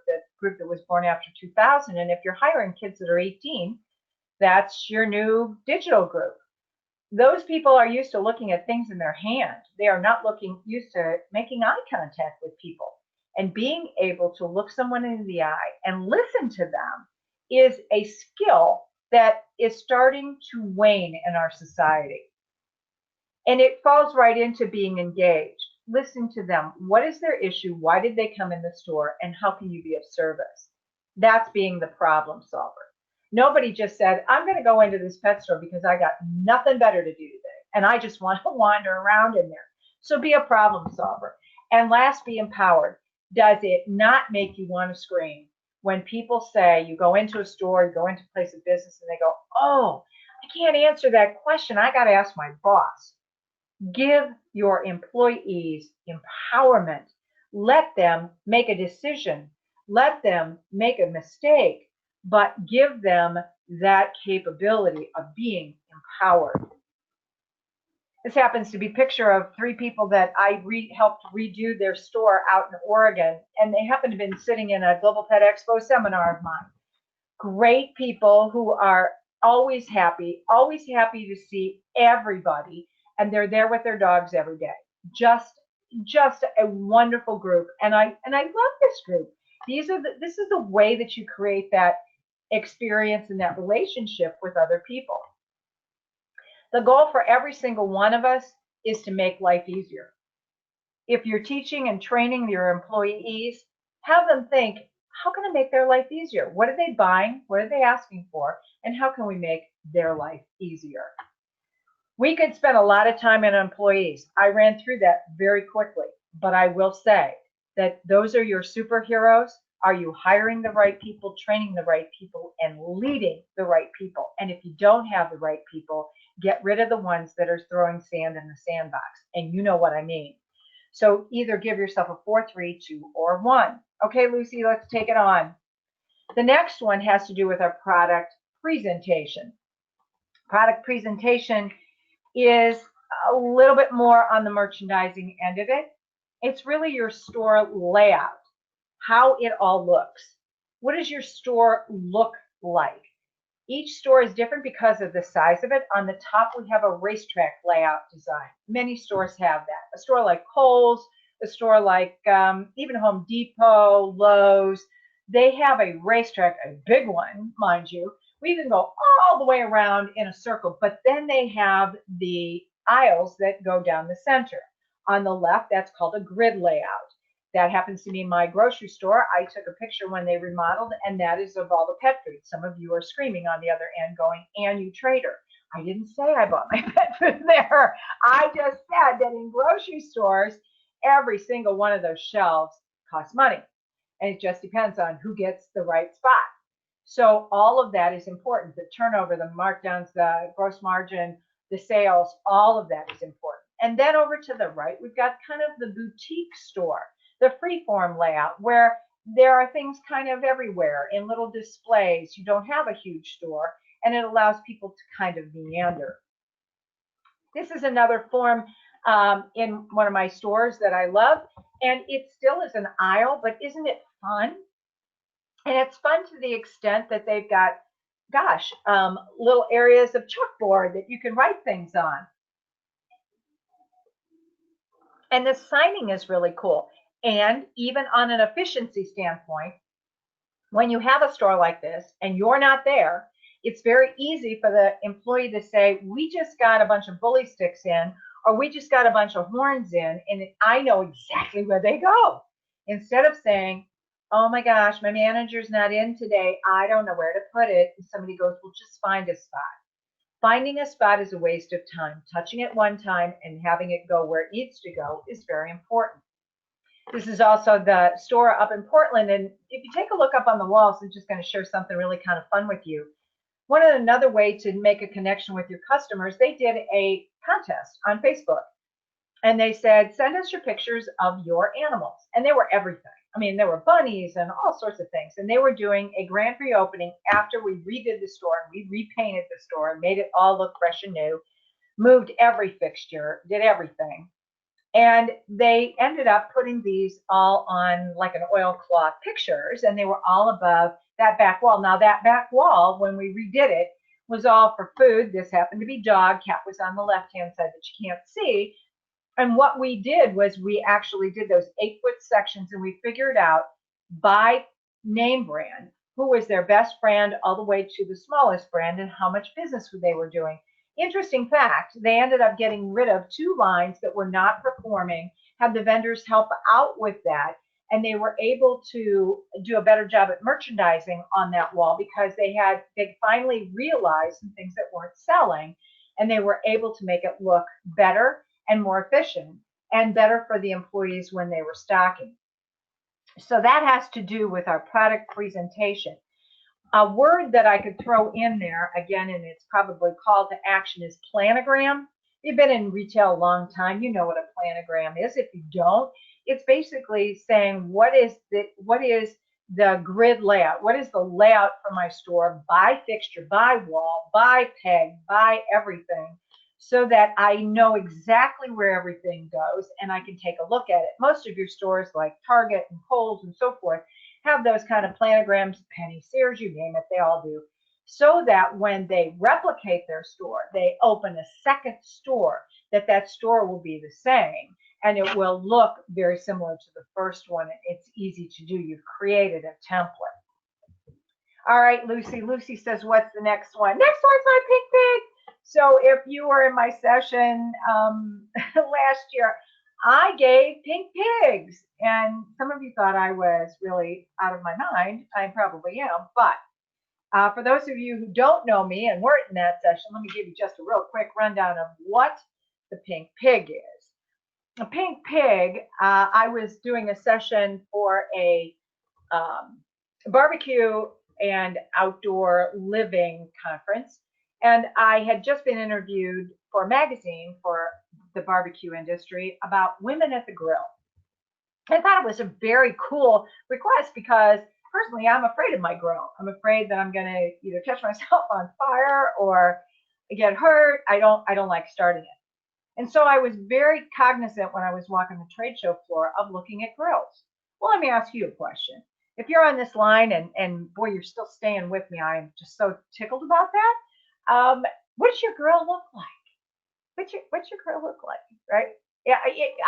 that was born after 2000. And if you're hiring kids that are 18, that's your new digital group. Those people are used to looking at things in their hand. They are not used to making eye contact with people. And being able to look someone in the eye and listen to them is a skill that is starting to wane in our society. And it falls right into being engaged. Listen to them. What is their issue? Why did they come in the store? And how can you be of service? That's being the problem solver. Nobody just said, I'm going to go into this pet store because I got nothing better to do today. And I just want to wander around in there. So be a problem solver. And last, be empowered. Does it not make you want to scream when people say, you go into a store, you go into a place of business, and they go, oh, I can't answer that question. I got to ask my boss. Give your employees empowerment. Let them make a decision. Let them make a mistake, but give them that capability of being empowered. This happens to be a picture of 3 people that I helped redo their store out in Oregon, and they happen to have been sitting in a Global Pet Expo seminar of mine. Great people who are always happy to see everybody, and they're there with their dogs every day. Just a wonderful group, and I love this group. This is the way that you create that experience and that relationship with other people. The goal for every single one of us is to make life easier. If you're teaching and training your employees, have them think, how can I make their life easier? What are they buying? What are they asking for? And how can we make their life easier? We could spend a lot of time on employees. I ran through that very quickly, but I will say that those are your superheroes. Are you hiring the right people, training the right people, and leading the right people? And if you don't have the right people, get rid of the ones that are throwing sand in the sandbox. And you know what I mean. So either give yourself a 4, 3, 2, or 1. Okay, Lucy, let's take it on. The next one has to do with our product presentation. Product presentation is a little bit more on the merchandising end of it. It's really your store layout, how it all looks. What does your store look like? Each store is different because of the size of it. On the top, we have a racetrack layout design. Many stores have that. A store like Kohl's, a store like even Home Depot, Lowe's, they have a racetrack, a big one, mind you. We even go all the way around in a circle, but then they have the aisles that go down the center. On the left, that's called a grid layout. That happens to be my grocery store. I took a picture when they remodeled, and that is of all the pet food. Some of you are screaming on the other end going, and you trader. I didn't say I bought my pet food there. I just said that in grocery stores, every single one of those shelves costs money. And it just depends on who gets the right spot. So all of that is important. The turnover, the markdowns, the gross margin, the sales, all of that is important. And then over to the right, we've got kind of the boutique store, the freeform layout, where there are things kind of everywhere in little displays. You don't have a huge store, and it allows people to kind of meander. This is another form in one of my stores that I love, and it still is an aisle, but isn't it fun? And it's fun to the extent that they've got, gosh, little areas of chalkboard that you can write things on. And the signing is really cool. And even on an efficiency standpoint, when you have a store like this and you're not there, it's very easy for the employee to say, we just got a bunch of bully sticks in, or we just got a bunch of horns in, and I know exactly where they go. Instead of saying, oh my gosh, my manager's not in today, I don't know where to put it. And somebody goes, well, just find a spot. Finding a spot is a waste of time. Touching it one time and having it go where it needs to go is very important. This is also the store up in Portland, and if you take a look up on the walls, I'm just going to share something really kind of fun with you. Another way to make a connection with your customers, they did a contest on Facebook, and they said, send us your pictures of your animals, and they were everything. I mean, there were bunnies and all sorts of things, and they were doing a grand reopening after we redid the store, and we repainted the store and made it all look fresh and new, moved every fixture, did everything. And they ended up putting these all on like an oilcloth pictures, and they were all above that back wall. Now that back wall, when we redid it, was all for food. This happened to be dog. Cat was on the left-hand side that you can't see. And what we did was we actually did those 8-foot sections, and we figured out by name brand who was their best brand all the way to the smallest brand and how much business they were doing. Interesting fact, they ended up getting rid of 2 lines that were not performing, had the vendors help out with that, and they were able to do a better job at merchandising on that wall because they finally realized some things that weren't selling, and they were able to make it look better and more efficient. and better for the employees when they were stocking. So that has to do with our product presentation. A word that I could throw in there, again, and it's probably call to action, is planogram. You've been in retail a long time. You know what a planogram is. If you don't, it's basically saying what is the grid layout? What is the layout for my store by fixture, by wall, by peg, by everything, so that I know exactly where everything goes and I can take a look at it. Most of your stores like Target and Kohl's and so forth have those kind of planograms, Penny, Sears, you name it, they all do, so that when they replicate their store, they open a second store, that store will be the same and it will look very similar to the first one. It's easy to do. You've created a template. All right, Lucy. Lucy says, what's the next one? Next one's my pink pig. So if you were in my session last year, I gave pink pigs. And some of you thought I was really out of my mind. I probably am. But for those of you who don't know me and weren't in that session, let me give you just a real quick rundown of what the pink pig is. A pink pig, I was doing a session for a barbecue and outdoor living conference. And I had just been interviewed for a magazine for the barbecue industry about women at the grill. I thought it was a very cool request because personally, I'm afraid of my grill. I'm afraid that I'm going to either catch myself on fire or get hurt. I don't like starting it. And so I was very cognizant when I was walking the trade show floor of looking at grills. Well, let me ask you a question. If you're on this line and boy, you're still staying with me, I'm just so tickled about that. What does your grill look like? What's your grill look like, right? Yeah,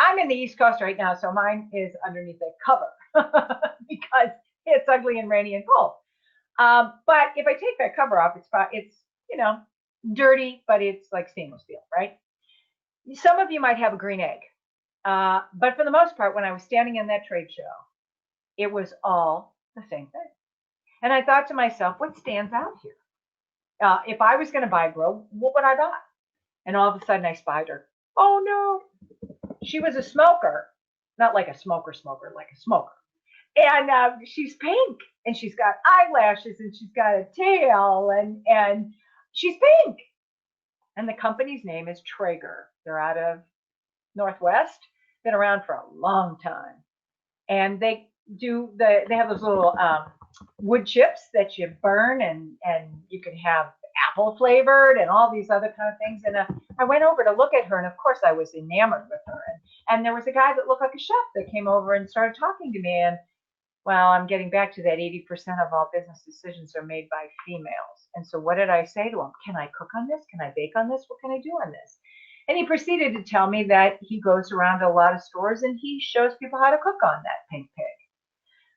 I'm in the East Coast right now, so mine is underneath a cover because it's ugly and rainy and cold. But if I take that cover off, it's dirty, but it's like stainless steel, right? Some of you might have a green egg, but for the most part, when I was standing in that trade show, it was all the same thing. And I thought to myself, what stands out here? If I was going to buy a grill, what would I buy? And all of a sudden I spied her. Oh no, she was a smoker, not like a smoker, like a smoker. And she's pink and she's got eyelashes and she's got a tail and she's pink. And the company's name is Traeger. They're out of Northwest, been around for a long time. And they have those little wood chips that you burn and you can have apple flavored and all these other kind of things. And I went over to look at her, and of course I was enamored with her. And there was a guy that looked like a chef that came over and started talking to me. And well, I'm getting back to that 80% of all business decisions are made by females. And so what did I say to him? Can I cook on this? Can I bake on this? What can I do on this? And he proceeded to tell me that he goes around to a lot of stores and he shows people how to cook on that pink pig.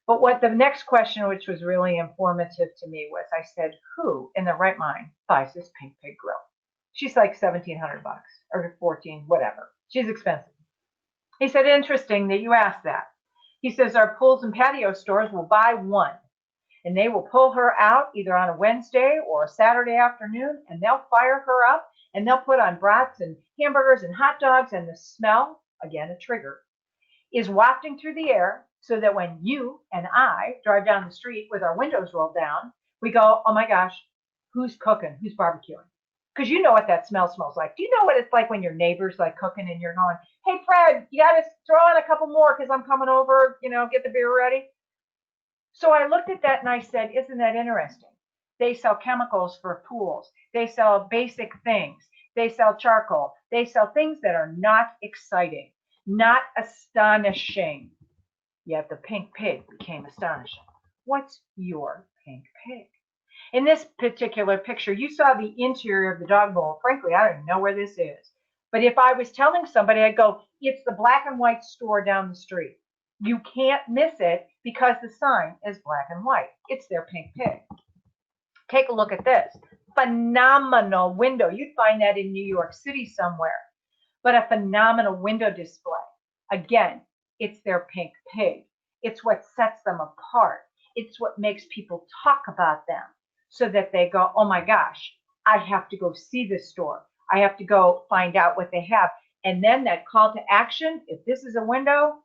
But what the next question, which was really informative to me, was I said, who in their right mind buys this pink pig grill? She's like $1,700 or 14, whatever. She's expensive. He said, interesting that you asked that. He says, our pools and patio stores will buy one and they will pull her out either on a Wednesday or a Saturday afternoon and they'll fire her up and they'll put on brats and hamburgers and hot dogs, and the smell, again, a trigger, is wafting through the air so that when you and I drive down the street with our windows rolled down, we go, oh my gosh, who's cooking? Who's barbecuing? Because you know what that smell smells like. Do you know what it's like when your neighbor's like cooking and you're going, hey, Fred, you got to throw in a couple more because I'm coming over, get the beer ready. So I looked at that and I said, isn't that interesting? They sell chemicals for pools. They sell basic things. They sell charcoal. They sell things that are not exciting, not astonishing. Yet the pink pig became astonishing. What's your pink pig? In this particular picture, you saw the interior of the dog bowl. Frankly, I don't even know where this is. But if I was telling somebody, I'd go, it's the black and white store down the street. You can't miss it because the sign is black and white. It's their pink pig. Take a look at this. Phenomenal window. You'd find that in New York City somewhere. But a phenomenal window display. Again, it's their pink pig. It's what sets them apart. It's what makes people talk about them so that they go, oh my gosh, I have to go see this store. I have to go find out what they have. And then that call to action, if this is a window,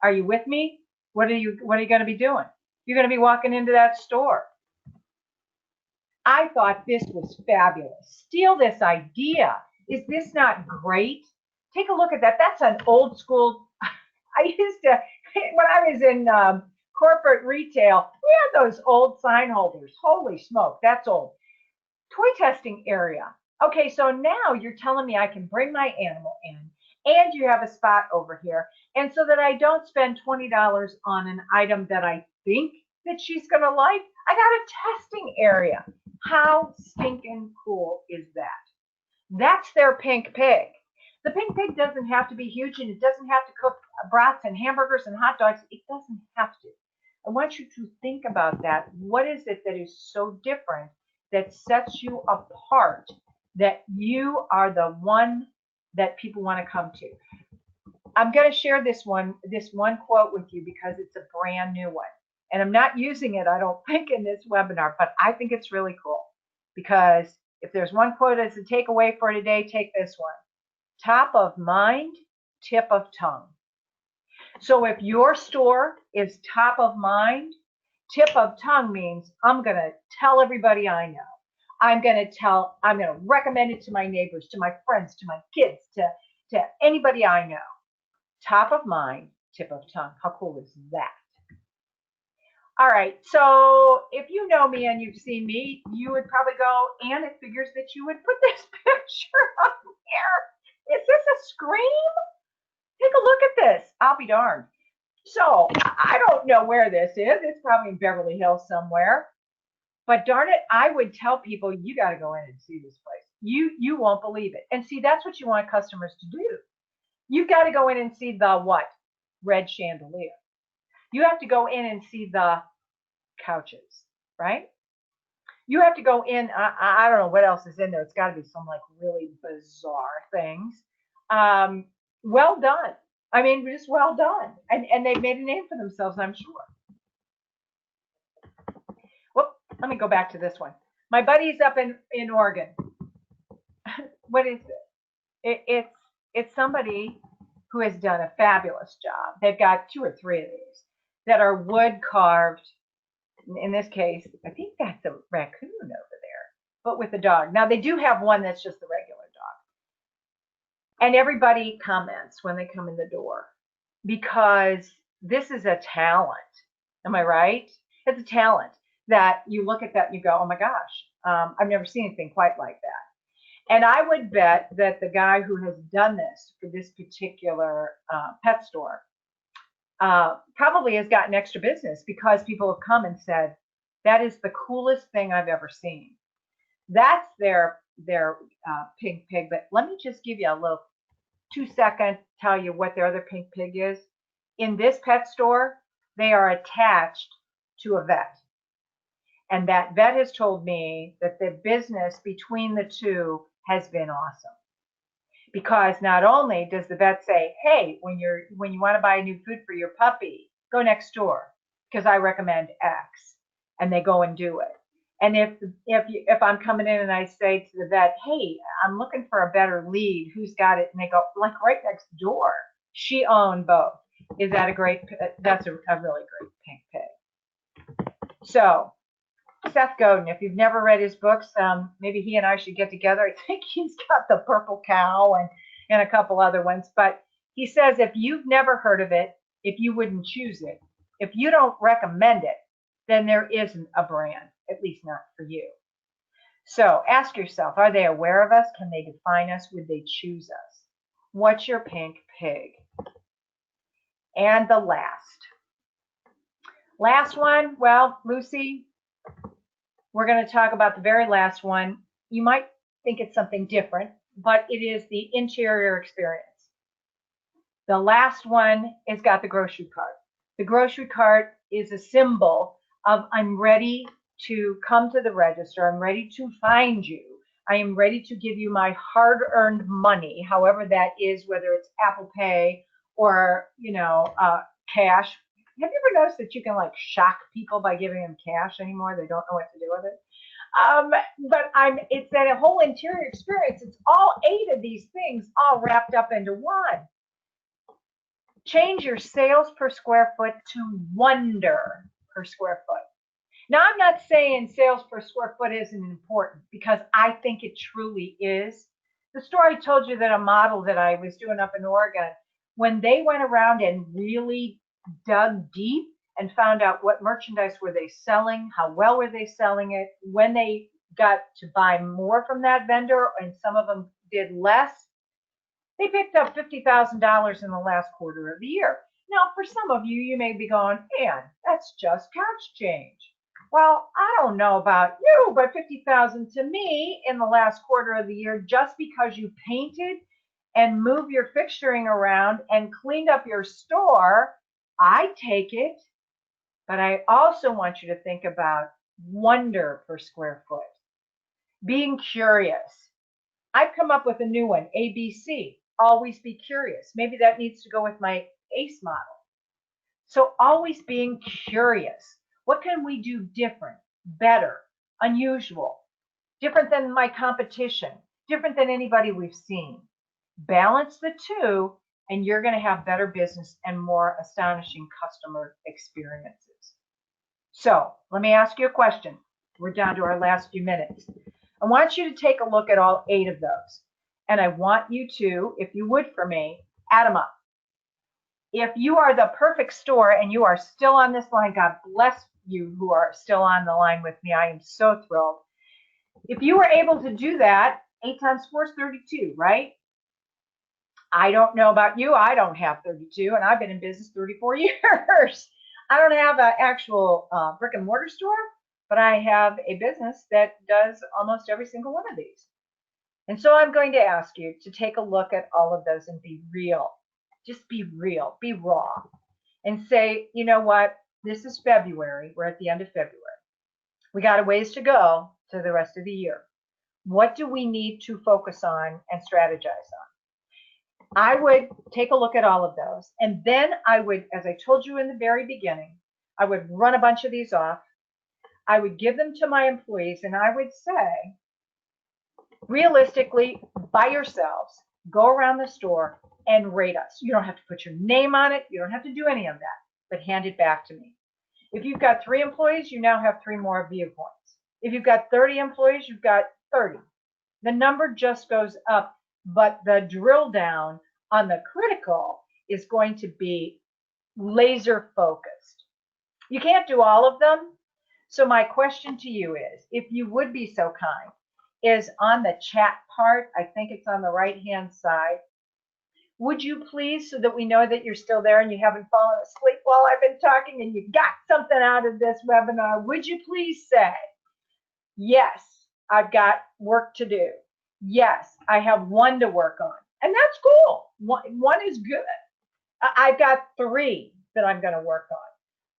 are you with me? What are you going to be doing? You're going to be walking into that store. I thought this was fabulous. Steal this idea. Is this not great? Take a look at that. That's an old school. I used to, when I was in corporate retail, we had those old sign holders. Holy smoke, that's old. Toy testing area. Okay, so now you're telling me I can bring my animal in, and you have a spot over here. And so that I don't spend $20 on an item that I think that she's going to like, I got a testing area. How stinking cool is that? That's their pink pig. The pink pig doesn't have to be huge, and it doesn't have to cook brats and hamburgers and hot dogs. It doesn't have to. I want you to think about that. What is it that is so different that sets you apart, that you are the one that people want to come to? I'm going to share this one quote with you because it's a brand new one. And I'm not using it, I don't think, in this webinar, but I think it's really cool. Because if there's one quote as a takeaway for today, take this one. Top of mind, tip of tongue. So if your store is top of mind, tip of tongue means I'm going to tell everybody I know. I'm going to recommend it to my neighbors, to my friends, to my kids, to anybody I know. Top of mind, tip of tongue. How cool is that? All right, so if you know me and you've seen me, you would probably go, and it figures that you would put this picture up here. Is this a scream? Take a look at this. I'll be darned. So I don't know where this is. It's probably in Beverly Hills somewhere. But darn it, I would tell people, you got to go in and see this place. You won't believe it. And see, that's what you want customers to do. You've got to go in and see the what? Red chandelier. You have to go in and see the couches, right? You have to go in. I don't know what else is in there. It's got to be some like really bizarre things. Well done. I mean, just well done. And they've made a name for themselves, I'm sure. Whoop, let me go back to this one. My buddy's up in Oregon. What is it? It's somebody who has done a fabulous job. They've got 2 or 3 of these that are wood carved. In this case, I think that's a raccoon over there, but with a dog. Now, they do have one that's just the regular dog. And everybody comments when they come in the door because this is a talent. Am I right? It's a talent that you look at that and you go, oh my gosh, I've never seen anything quite like that. And I would bet that the guy who has done this for this particular pet store probably has gotten extra business because people have come and said, that is the coolest thing I've ever seen. That's their pink pig. But let me just give you a little 2-second, tell you what their other pink pig is. In this pet store, they are attached to a vet. And that vet has told me that the business between the two has been awesome. Because not only does the vet say, hey, when you want to buy a new food for your puppy, go next door because I recommend X, and they go and do it. And if I'm coming in and I say to the vet, hey, I'm looking for a better lead, who's got it? And they go, like right next door. She owned both. Is that a great? That's a really great pink pig. So Seth Godin, if you've never read his books, maybe he and I should get together. I think he's got The Purple Cow and a couple other ones. But he says if you've never heard of it, if you wouldn't choose it, if you don't recommend it, then there isn't a brand, at least not for you. So ask yourself, are they aware of us? Can they define us? Would they choose us? What's your pink pig? And the last one, well, Lucy, we're going to talk about the very last one. You might think it's something different, but it is the interior experience. The last one has got the grocery cart. The grocery cart is a symbol of I'm ready to come to the register. I'm ready to find you. I am ready to give you my hard-earned money, however that is, whether it's Apple Pay or, cash. Have you ever noticed that you can like shock people by giving them cash anymore? They don't know what to do with it. But it's that whole interior experience. It's all 8 of these things all wrapped up into one. Change your sales per square foot to wonder per square foot. Now, I'm not saying sales per square foot isn't important, because I think it truly is. The story I told you, that a model that I was doing up in Oregon, when they went around and really dug deep and found out what merchandise were they selling, how well were they selling it, when they got to buy more from that vendor, and some of them did less, they picked up $50,000 in the last quarter of the year. Now, for some of you, you may be going, man, that's just couch change. Well, I don't know about you, but $50,000 to me in the last quarter of the year, just because you painted and moved your fixturing around and cleaned up your store, I take it. But I also want you to think about wonder per square foot, being curious. I've come up with a new one, ABC, always be curious. Maybe that needs to go with my ACE model. So always being curious. What can we do different, better, unusual, different than my competition, different than anybody we've seen? Balance the two, and you're going to have better business and more astonishing customer experiences. So let me ask you a question. We're down to our last few minutes. I want you to take a look at all 8 of those. And I want you to, if you would for me, add them up. If you are the perfect store and you are still on this line, God bless you who are still on the line with me. I am so thrilled. If you were able to do that, 8 times 4 is 32, right? I don't know about you. I don't have 32, and I've been in business 34 years. I don't have an actual brick and mortar store, but I have a business that does almost every single one of these. And so I'm going to ask you to take a look at all of those and be real. Just be real, be raw, and say, you know what? This is February. We're at the end of February. We got a ways to go to the rest of the year. What do we need to focus on and strategize on? I would take a look at all of those. And then I would, as I told you in the very beginning, I would run a bunch of these off. I would give them to my employees, and I would say, realistically, by yourselves, go around the store and rate us. You don't have to put your name on it. You don't have to do any of that, but hand it back to me. If you've got 3 employees, you now have 3 more viewpoints. If you've got 30 employees, you've got 30. The number just goes up, but the drill down on the critical is going to be laser focused. You can't do all of them. So my question to you is, if you would be so kind, is on the chat part, I think it's on the right-hand side. Would you please, so that we know that you're still there and you haven't fallen asleep while I've been talking and you got something out of this webinar, would you please say, yes, I've got work to do. Yes, I have 1 to work on. And that's cool. One is good. I've got 3 that I'm going to work on.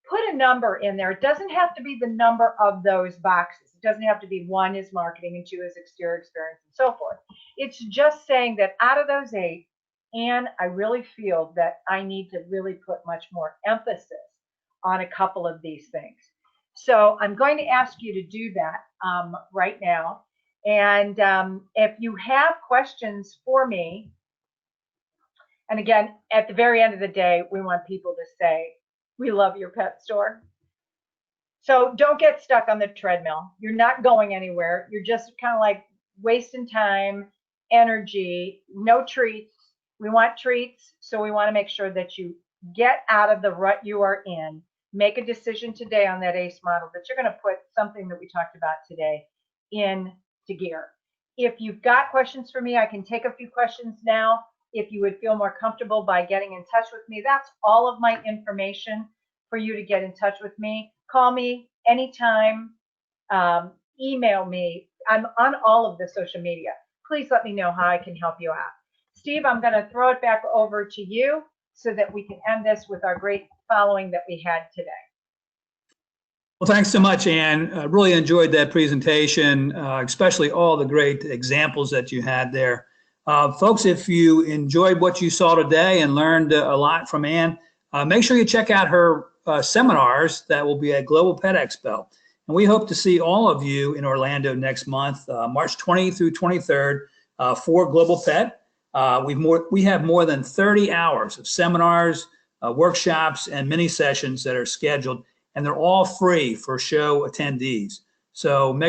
Put a number in there. It doesn't have to be the number of those boxes. It doesn't have to be 1 is marketing and 2 is exterior experience and so forth. It's just saying that out of those 8, and I really feel that I need to really put much more emphasis on a couple of these things. So I'm going to ask you to do that right now. And if you have questions for me, and again, at the very end of the day, we want people to say, we love your pet store. So don't get stuck on the treadmill. You're not going anywhere. You're just kind of like wasting time, energy, no treats. We want treats, so we want to make sure that you get out of the rut you are in. Make a decision today on that ACE model that you're going to put something that we talked about today into gear. If you've got questions for me, I can take a few questions now. If you would feel more comfortable by getting in touch with me, that's all of my information for you to get in touch with me. Call me anytime, email me. I'm on all of the social media. Please let me know how I can help you out. Steve, I'm going to throw it back over to you so that we can end this with our great following that we had today. Well, thanks so much, Ann. I really enjoyed that presentation, especially all the great examples that you had there. Folks, if you enjoyed what you saw today and learned a lot from Ann, make sure you check out her seminars that will be at Global Pet Expo. And we hope to see all of you in Orlando next month, March 20 through 23rd, for Global Pet. We have more than 30 hours of seminars, workshops, and mini sessions that are scheduled, and they're all free for show attendees. So make